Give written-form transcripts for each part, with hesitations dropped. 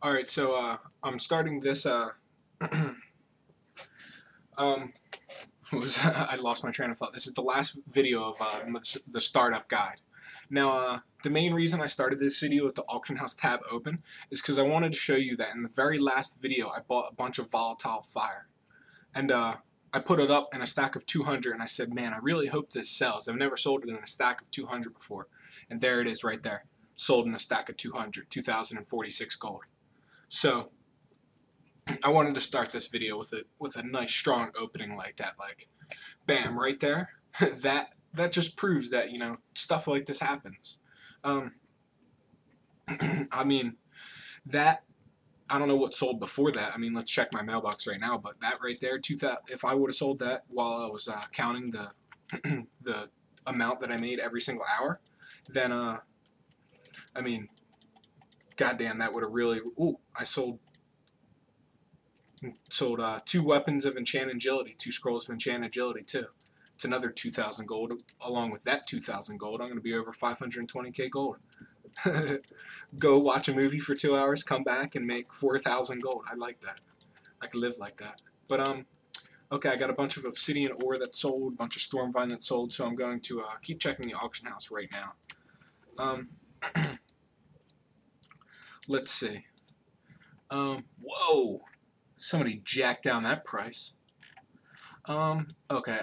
Alright, so I'm starting this I lost my train of thought. This is the last video of the startup guide. Now, the main reason I started this video with the auction house tab open is because I wanted to show you that in the very last video I bought a bunch of volatile fire. And I put it up in a stack of 200 and I said, man, I really hope this sells. I've never sold it in a stack of 200 before. And there it is right there. Sold in a stack of 200, 2046 gold. So I wanted to start this video with a nice strong opening like that, like bam, right there. that just proves that, you know, stuff like this happens. I mean, that I don't know what sold before that. I mean, let's check my mailbox right now, but that right there, if I would have sold that while I was counting the the amount that I made every single hour, then I mean, goddamn, that would have really. Ooh, I sold 2 weapons of enchant agility, 2 scrolls of enchant agility too. It's another 2,000 gold. Along with that 2,000 gold, I'm going to be over 520k gold. Go watch a movie for 2 hours, come back and make 4,000 gold. I like that. I could live like that. But okay, I got a bunch of obsidian ore that sold, a bunch of stormvine that sold, so I'm going to keep checking the auction house right now. Let's see. Whoa! Somebody jacked down that price. Okay,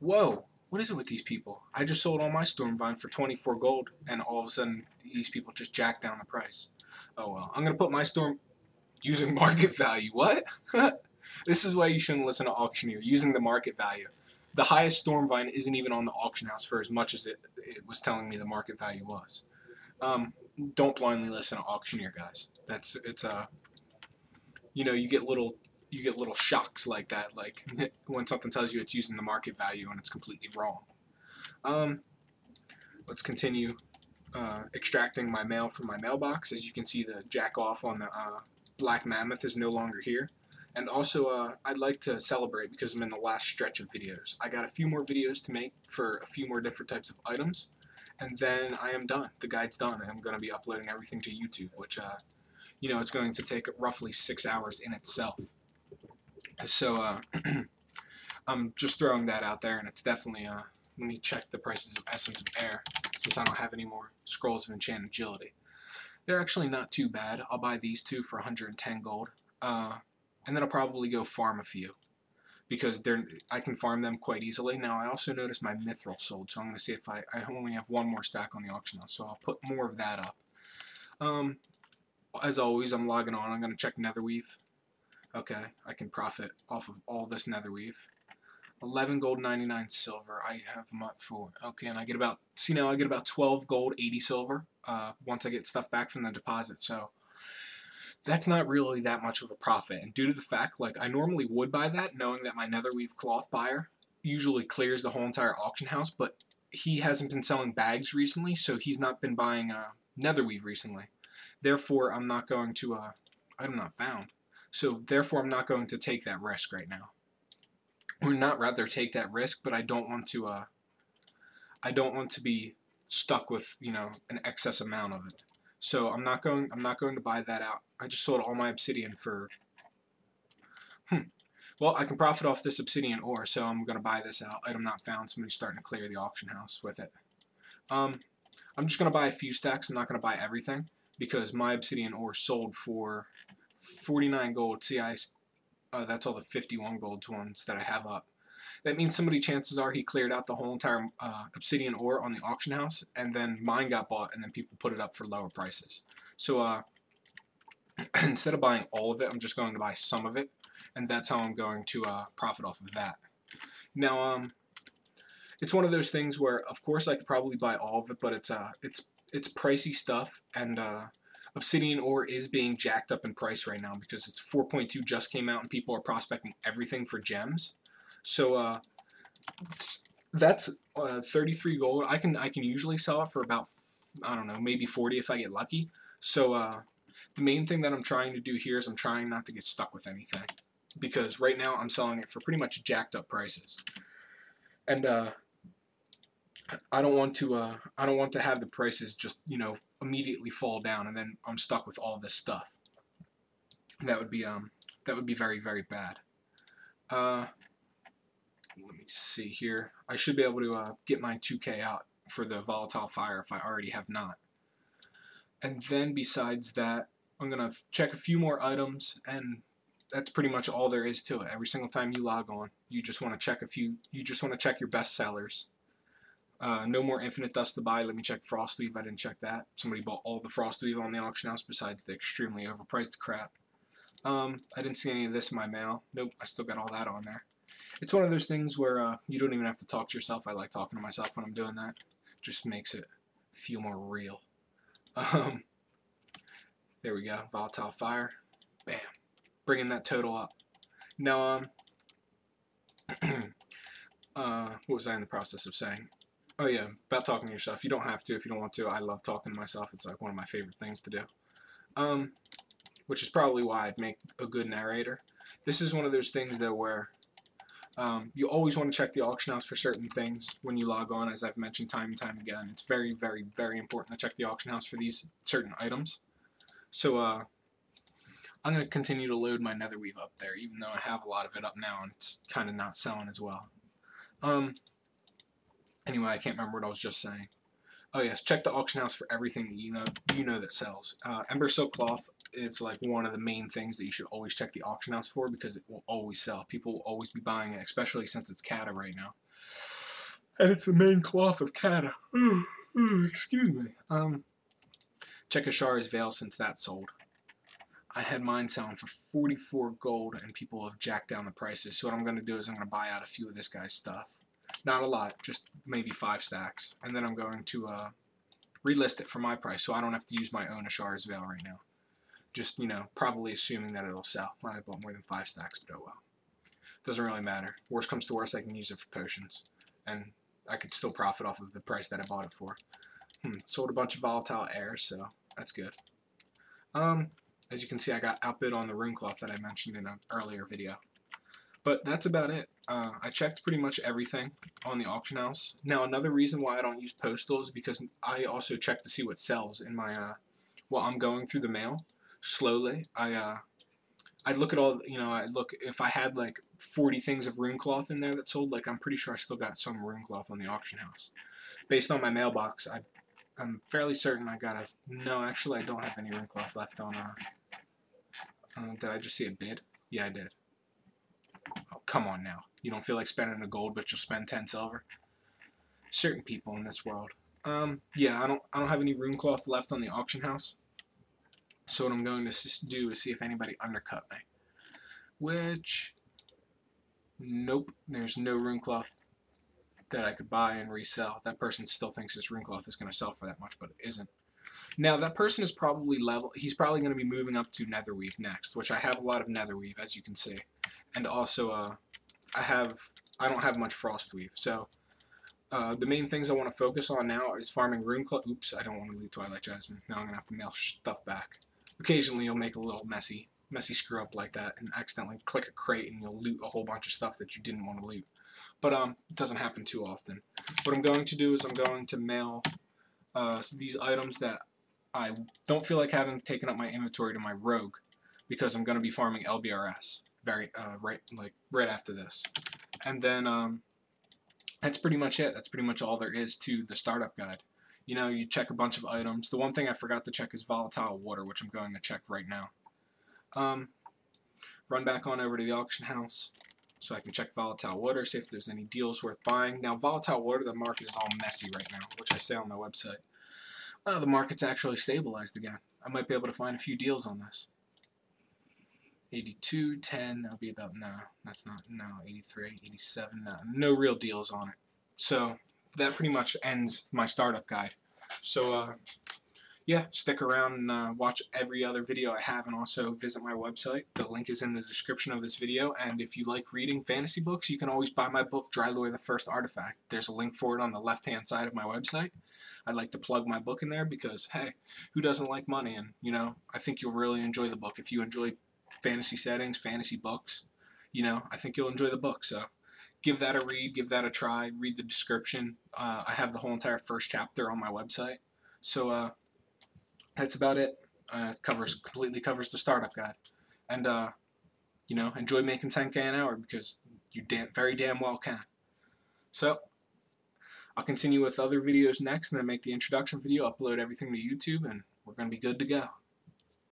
whoa, what is it with these people? I just sold all my Stormvine for 24 gold, and all of a sudden, these people just jacked down the price. Oh well, I'm gonna put my Storm using market value. What? This is why you shouldn't listen to Auctioneer, using the market value. The highest Stormvine isn't even on the auction house for as much as it was telling me the market value was. Don't blindly listen to Auctioneer, guys. It's you know, you get little shocks like that, like when something tells you it's using the market value and it's completely wrong. Let's continue extracting my mail from my mailbox. As you can see, the jack off on the Black Mammoth is no longer here. And also, I'd like to celebrate because I'm in the last stretch of videos. I got a few more videos to make for a few more different types of items, and then I am done. The guide's done, and I'm going to be uploading everything to YouTube, which you know, it's going to take roughly 6 hours in itself. So I'm just throwing that out there, and it's definitely let me check the prices of Essence of Air, since I don't have any more Scrolls of Enchant Agility. They're actually not too bad. I'll buy these 2 for 110 gold, and then I'll probably go farm a few, because I can farm them quite easily. Now, I also noticed my Mithril sold, so I'm going to see if I only have 1 more stack on the auction house, so I'll put more of that up. As always, I'm logging on. I'm going to check Netherweave. Okay, I can profit off of all this Netherweave. 11 gold, 99 silver. I have them up for. Okay, and I get about, see now, I get about 12 gold, 80 silver once I get stuff back from the deposit, so that's not really that much of a profit. And due to the fact, like, I normally would buy that, knowing that my Netherweave cloth buyer usually clears the whole entire auction house, but he hasn't been selling bags recently, so he's not been buying Netherweave recently. Therefore, I'm not going to, item not found. So, therefore, I'm not going to take that risk right now. Or not rather take that risk, but I don't want to be stuck with, you know, an excess amount of it. So I'm not going to buy that out. I just sold all my obsidian for well, I can profit off this obsidian ore, so I'm going to buy this out. Item not found. Somebody's starting to clear the auction house with it. I'm just going to buy a few stacks. I'm not going to buy everything, because my obsidian ore sold for 49 gold. See, that's all the 51 gold ones that I have up. That means chances are he cleared out the whole entire obsidian ore on the auction house, and then mine got bought, and then people put it up for lower prices. So instead of buying all of it, I'm just going to buy some of it, and that's how I'm going to profit off of that. Now, it's one of those things where, of course, I could probably buy all of it, but it's pricey stuff, and obsidian ore is being jacked up in price right now because it's 4.2 just came out, and people are prospecting everything for gems. So that's 33 gold. I can usually sell it for about, I don't know, maybe 40 if I get lucky. So the main thing that I'm trying to do here is I'm trying not to get stuck with anything, because right now I'm selling it for pretty much jacked up prices, and I don't want to have the prices just, you know, immediately fall down, and then I'm stuck with all this stuff. That would be very, very bad. Let me see here. I should be able to get my 2K out for the volatile fire if I already have not. And then besides that, I'm gonna check a few more items, and that's pretty much all there is to it. Every single time you log on, you just want to check a few. You just want to check your best sellers. No more infinite dust to buy. Let me check Frostweave. I didn't check that. Somebody bought all the Frostweave on the auction house besides the extremely overpriced crap. I didn't see any of this in my mail. Nope, I still got all that on there. It's one of those things where you don't even have to talk to yourself. I like talking to myself when I'm doing that. Just makes it feel more real. There we go. Volatile fire. Bam. Bringing that total up. Now, what was I in the process of saying? Oh yeah, about talking to yourself. You don't have to if you don't want to. I love talking to myself. It's like one of my favorite things to do. Which is probably why I'd make a good narrator. This is one of those things though where you always want to check the auction house for certain things when you log on, as I've mentioned time and time again. It's very, very, very important to check the auction house for these certain items. So I'm going to continue to load my netherweave up there, even though I have a lot of it up now and it's kind of not selling as well. Anyway, I can't remember what I was just saying. Oh yes, check the auction house for everything that you know that sells. Ember silk cloth is like one of the main things that you should always check the auction house for because it will always sell. People will always be buying it, especially since it's Kata right now. And it's the main cloth of Kata. Excuse me. Check Ashara's Veil since that sold. I had mine selling for 44 gold and people have jacked down the prices. So what I'm going to do is I'm going to buy out a few of this guy's stuff. Not a lot, just maybe 5 stacks. And then I'm going to relist it for my price so I don't have to use my own Ashara's Veil right now. Just, probably assuming that it'll sell. I bought more than 5 stacks, but oh well. Doesn't really matter. Worst comes to worst, I can use it for potions. And I could still profit off of the price that I bought it for. Sold a bunch of volatile airs, so that's good. As you can see, I got outbid on the rune cloth that I mentioned in an earlier video. But that's about it. I checked pretty much everything on the auction house. Now, another reason why I don't use postal is because I also check to see what sells in my, while I'm going through the mail slowly. I look at all, I look, if I had like 40 things of rune cloth in there that sold, like I'm pretty sure I still got some rune cloth on the auction house. Based on my mailbox, I'm fairly certain I got no, actually I don't have any rune cloth left on, did I just see a bid? Yeah, I did. Oh, come on now. You don't feel like spending a gold, but you'll spend 10 silver? Certain people in this world. Yeah, I don't have any rune cloth left on the auction house. So what I'm going to do is see if anybody undercut me. Which, nope, there's no rune cloth that I could buy and resell. That person still thinks this rune cloth is going to sell for that much, but it isn't. Now, that person is probably he's probably going to be moving up to netherweave next, which I have a lot of netherweave, as you can see. And also, I don't have much frostweave, so the main things I want to focus on now is farming rune cloth. Oops, I don't want to loot Twilight Jasmine. Now I'm going to have to mail stuff back. Occasionally you'll make a little messy screw up like that and accidentally click a crate and you'll loot a whole bunch of stuff that you didn't want to loot. But it doesn't happen too often. What I'm going to do is I'm going to mail these items that I don't feel like having taken up my inventory to my rogue because I'm going to be farming LBRS right after this. And then that's pretty much it. That's pretty much all there is to the startup guide. You check a bunch of items. The one thing I forgot to check is volatile water, which I'm going to check right now. Run back on over to the auction house so I can check volatile water, see if there's any deals worth buying. Now, volatile water, the market is all messy right now, which I say on my website. The market's actually stabilized again. I might be able to find a few deals on this. 82, 10, that'll be about, no, that's not, no, 83, 87, no real deals on it. So that pretty much ends my startup guide. So yeah, stick around and watch every other video I have, and also visit my website. The link is in the description of this video, and if you like reading fantasy books, you can always buy my book, Drylore the First Artifact. There's a link for it on the left-hand side of my website. I'd like to plug my book in there because, hey, who doesn't like money? And, I think you'll really enjoy the book. If you enjoy fantasy settings, fantasy books, I think you'll enjoy the book. So give that a read, give that a try, read the description. I have the whole entire first chapter on my website. So that's about it. Completely covers the startup guide. and you know, enjoy making 10K an hour, because you very damn well can. So I'll continue with other videos next, and then make the introduction video, upload everything to YouTube, and we're gonna be good to go.